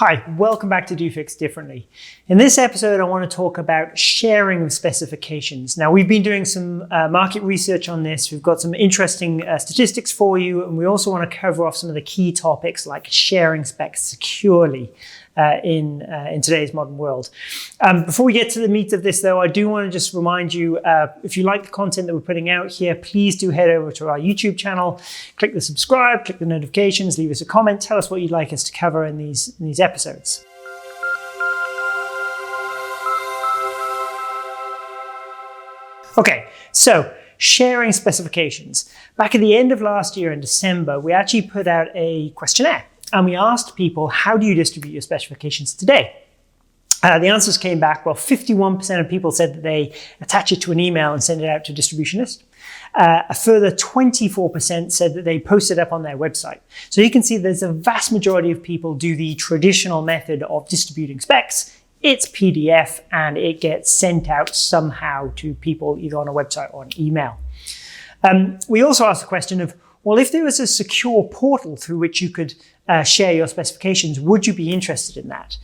Hi, welcome back to Do Fix Differently. In this episode, I want to talk about sharing of specifications. Now, we've been doing some market research on this. We've got some interesting statistics for you, and we also want to cover off some of the key topics like sharing specs securely in today's modern world. Before we get to the meat of this, though, I do want to just remind you, if you like the content that we're putting out here, please do head over to our YouTube channel, click the subscribe, click the notifications, leave us a comment, tell us what you'd like us to cover in these episodes. Okay, so sharing specifications. Back at the end of last year in December, we actually put out a questionnaire. And we asked people, how do you distribute your specifications today? The answers came back, well, 51% of people said that they attach it to an email and send it out to a distribution list. A further 24% said that they post it up on their website. So you can see there's a vast majority of people do the traditional method of distributing specs. It's PDF and it gets sent out somehow to people either on a website or an email. We also asked the question of, well, if there was a secure portal through which you could share your specifications, would you be interested in that?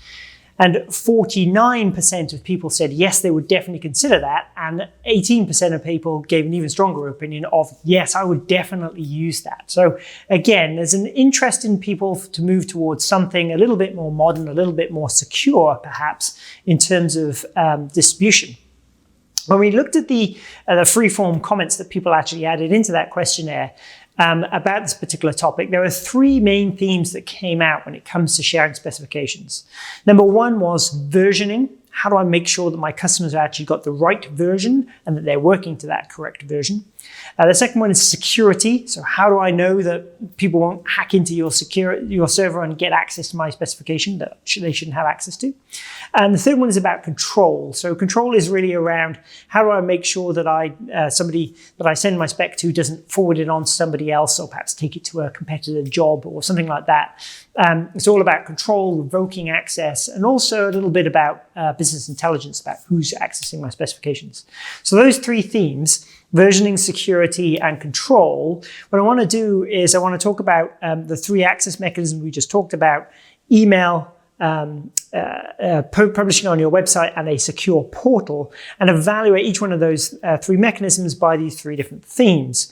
And 49% of people said yes, they would definitely consider that. And 18% of people gave an even stronger opinion of yes, I would definitely use that. So again, there's an interest in people to move towards something a little bit more modern, a little bit more secure, perhaps, in terms of distribution. When we looked at the free-form comments that people actually added into that questionnaire, about this particular topic, there are three main themes that came out when it comes to sharing specifications. Number one was versioning. How do I make sure that my customers have actually got the right version and that they're working to that correct version? The second one is security. So how do I know that people won't hack into your server and get access to my specification that they shouldn't have access to? And the third one is about control. So control is really around how do I make sure that somebody that I send my spec to doesn't forward it on to somebody else or perhaps take it to a competitor job or something like that. It's all about control, revoking access, and also a little bit about business intelligence about who's accessing my specifications. So those three themes, versioning, security, and control, what I want to do is I want to talk about the three access mechanisms we just talked about: email, publishing on your website, and a secure portal, and evaluate each one of those three mechanisms by these three different themes.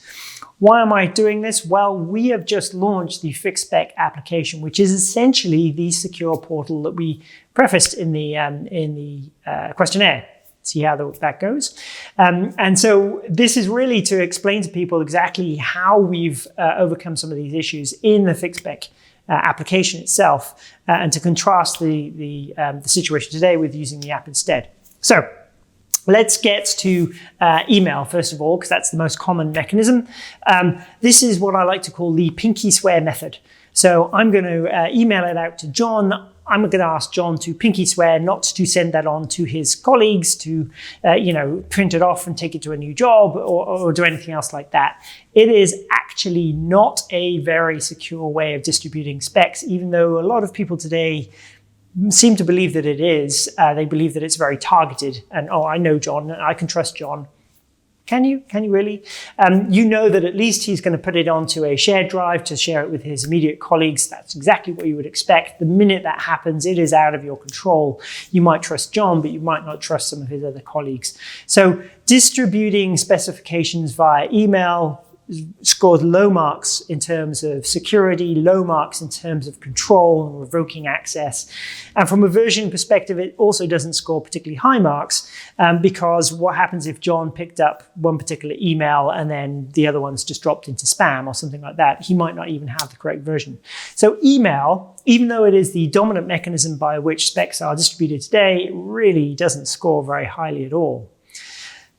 Why am I doing this? Well, we have just launched the FixSpec application, which is essentially the secure portal that we prefaced in the questionnaire. See how that goes. And so this is really to explain to people exactly how we've overcome some of these issues in the FixSpec application itself, and to contrast the situation today with using the app instead. So let's get to email, first of all, because that's the most common mechanism. This is what I like to call the pinky swear method. So I'm going to email it out to John. I'm going to ask John to pinky swear not to send that on to his colleagues, to print it off and take it to a new job or do anything else like that. It is actually not a very secure way of distributing specs, even though a lot of people today seem to believe that it is. They believe that it's very targeted and, oh, I know John, I can trust John. Can you really? You know that at least he's going to put it onto a shared drive to share it with his immediate colleagues. That's exactly what you would expect. The minute that happens, it is out of your control. You might trust John, but you might not trust some of his other colleagues. So distributing specifications via email scored low marks in terms of security, low marks in terms of control and revoking access. And from a version perspective, it also doesn't score particularly high marks because what happens if John picked up one particular email and then the other one's just dropped into spam or something like that? He might not even have the correct version. So email, even though it is the dominant mechanism by which specs are distributed today, it really doesn't score very highly at all.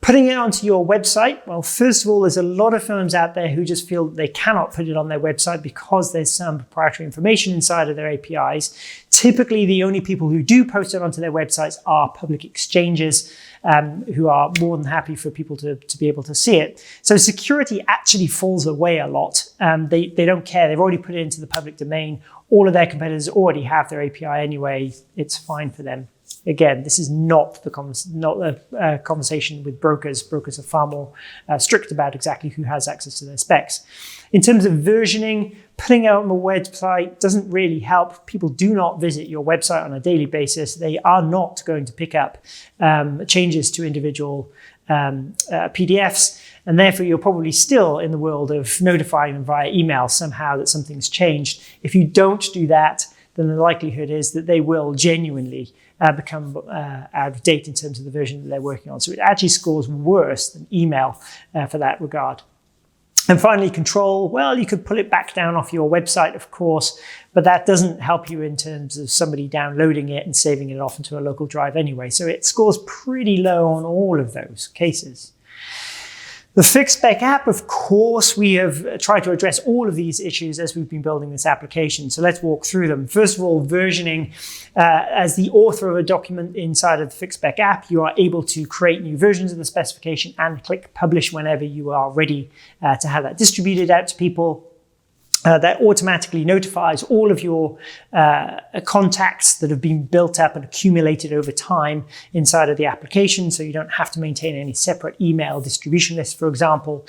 Putting it onto your website, well, first of all, there's a lot of firms out there who just feel that they cannot put it on their website because there's some proprietary information inside of their APIs. Typically, the only people who do post it onto their websites are public exchanges who are more than happy for people to be able to see it. So security actually falls away a lot. They don't care. They've already put it into the public domain. All of their competitors already have their API anyway. It's fine for them. Again, this is not the conversation with brokers. Brokers are far more strict about exactly who has access to their specs. In terms of versioning, putting it out on the website doesn't really help. People do not visit your website on a daily basis. They are not going to pick up changes to individual PDFs, and therefore you're probably still in the world of notifying them via email somehow that something's changed. If you don't do that, then the likelihood is that they will genuinely become out of date in terms of the version that they're working on. So it actually scores worse than email for that regard. And finally, control. Well, you could pull it back down off your website, of course, but that doesn't help you in terms of somebody downloading it and saving it off into a local drive anyway. So it scores pretty low on all of those cases. The FixSpec app, of course, we have tried to address all of these issues as we've been building this application. So let's walk through them. First of all, versioning. As the author of a document inside of the FixSpec app, you are able to create new versions of the specification and click publish whenever you are ready to have that distributed out to people. That automatically notifies all of your contacts that have been built up and accumulated over time inside of the application, so you don't have to maintain any separate email distribution list, for example.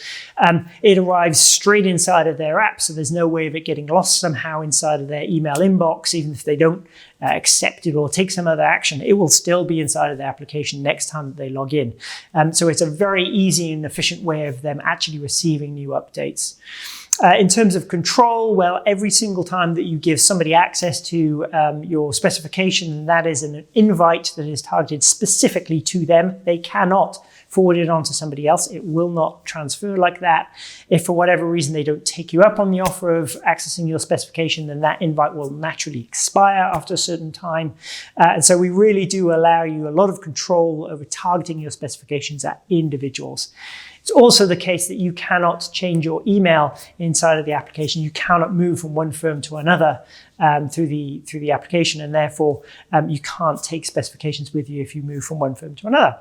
It arrives straight inside of their app, so there's no way of it getting lost somehow inside of their email inbox. Even if they don't accept it or take some other action, it will still be inside of the application next time that they log in. So it's a very easy and efficient way of them actually receiving new updates. In terms of control, well, every single time that you give somebody access to your specification, that is an invite that is targeted specifically to them. They cannot forward it on to somebody else. It will not transfer like that. If for whatever reason they don't take you up on the offer of accessing your specification, then that invite will naturally expire after a certain time. And so we really do allow you a lot of control over targeting your specifications at individuals. It's also the case that you cannot change your email inside of the application. You cannot move from one firm to another through the application, and therefore you can't take specifications with you if you move from one firm to another.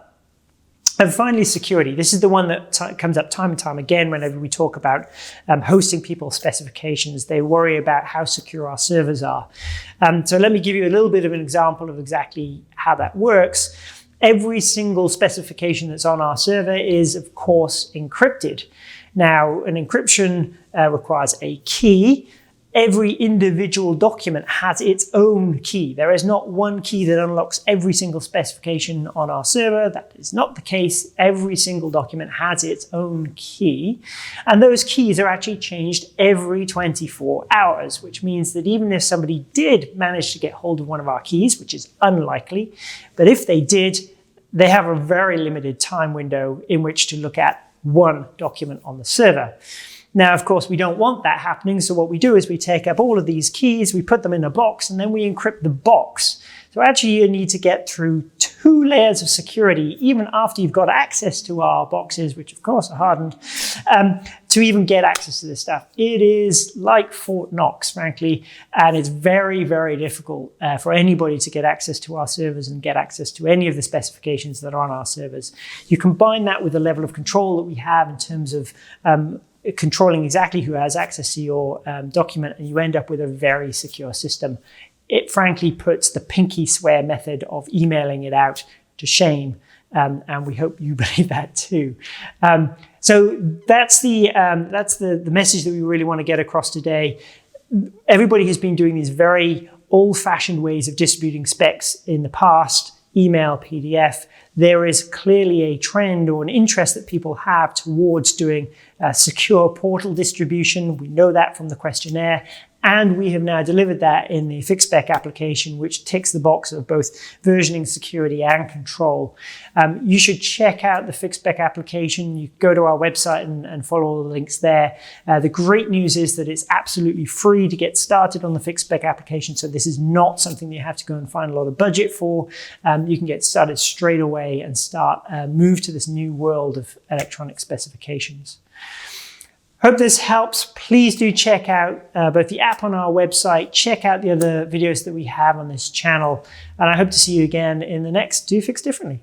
And finally, security. This is the one that comes up time and time again whenever we talk about hosting people's specifications. They worry about how secure our servers are. So let me give you a little bit of an example of exactly how that works. Every single specification that's on our server is, of course, encrypted. Now, an encryption requires a key. Every individual document has its own key. There is not one key that unlocks every single specification on our server. That is not the case. Every single document has its own key. And those keys are actually changed every 24 hours, which means that even if somebody did manage to get hold of one of our keys, which is unlikely, but if they did, they have a very limited time window in which to look at one document on the server. Now, of course, we don't want that happening. So what we do is we take up all of these keys, we put them in a box, and then we encrypt the box. So actually you need to get through 2 layers of security, even after you've got access to our boxes, which of course are hardened, to even get access to this stuff. It is like Fort Knox, frankly, and it's very, very difficult for anybody to get access to our servers and get access to any of the specifications that are on our servers. You combine that with the level of control that we have in terms of controlling exactly who has access to your document, and you end up with a very secure system. It frankly puts the pinky swear method of emailing it out to shame, and we hope you believe that too. So that's the message that we really want to get across today. Everybody has been doing these very old-fashioned ways of distributing specs in the past, email, PDF. There is clearly a trend or an interest that people have towards doing secure portal distribution. We know that from the questionnaire. And we have now delivered that in the FixSpec application, which ticks the box of both versioning, security, and control. You should check out the FixSpec application. You go to our website and follow all the links there. The great news is that it's absolutely free to get started on the FixSpec application. So this is not something that you have to go and find a lot of budget for. You can get started straight away and move to this new world of electronic specifications. Hope this helps. Please do check out both the app on our website, check out the other videos that we have on this channel, and I hope to see you again in the next Do Fix Differently.